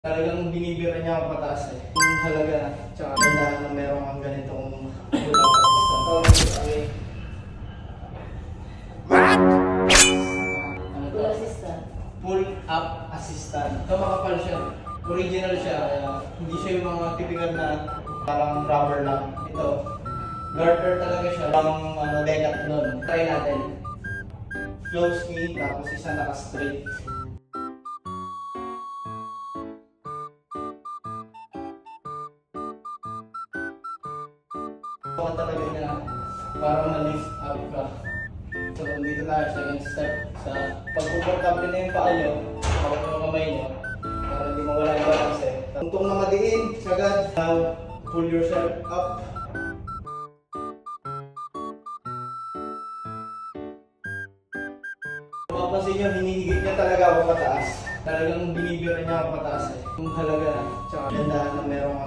Talagang binibira niya ako pataas eh. Yung halaga na, tsaka gandahan na meron kang ganitong pull-up assistant. Ano to? Pull-up assistant. Ito makapal siya. Original siya. Hindi siya yung mga typical na parang rubber lang. Ito, garter talaga siya. Parang decathlon. Try natin. Close knee, tapos isa naka-straight. Baka talaga niya para ma-lift up ka. So, dito tayo sa second step. Sa pag-comfortable na yung paa nyo, hawak yung kamay nyo, para hindi mawala yung balance eh. Tuntong na madiin, sagad. Now, pull yourself up. Mapapansin nyo, hinihigit niya talaga ako pataas. Talagang binibira niya ako pataas eh. Yung halaga na, tsaka gandahan na meron